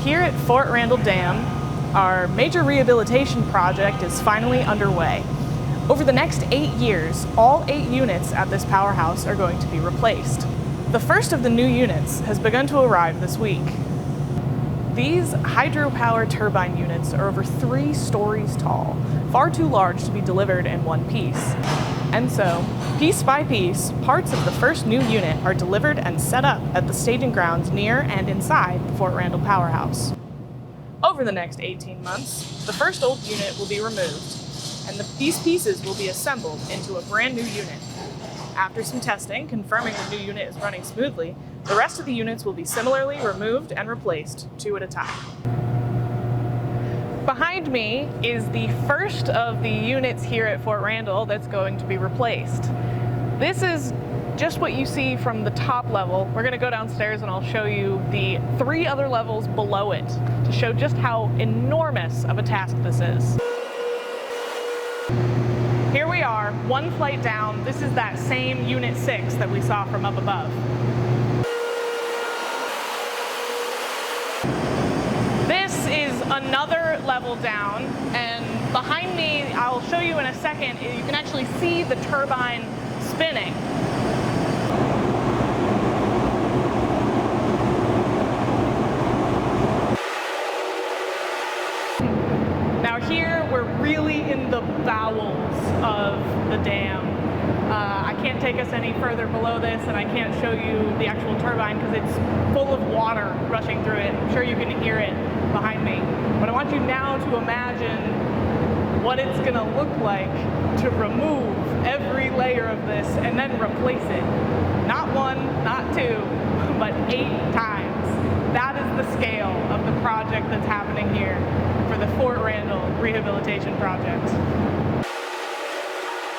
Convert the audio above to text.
Here at Fort Randall Dam, our Major Rehabilitation Project is finally underway. Over the next 8 years, all 8 units at this powerhouse are going to be replaced. The first of the new units has begun to arrive this week. These hydropower turbine units are over 3 stories tall, far too large to be delivered in one piece. And so, piece by piece, parts of the first new unit are delivered and set up at the staging grounds near and inside the Fort Randall powerhouse. Over the next 18 months, the first old unit will be removed, and these pieces will be assembled into a brand new unit. After some testing confirming the new unit is running smoothly, the rest of the units will be similarly removed and replaced 2 at a time. Behind me is the first of the units here at Fort Randall that's going to be replaced. This is just what you see from the top level. We're going to go downstairs and I'll show you the 3 other levels below it to show just how enormous of a task this is. Here we are, 1 flight down. This is that same Unit 6 that we saw from up above. This is another level down, and behind me, I'll show you in a second, you can actually see the turbine spinning. Now here, we're really in the bowels of the dam. I can't take us any further below this, and I can't show you the actual turbine because it's full of water rushing through it. I'm sure you can hear it behind me. But I want you now to imagine what it's going to look like to remove every layer of this and then replace it. Not 1, not 2, but 8 times. That is the scale of the project that's happening here for the Fort Randall Rehabilitation Project.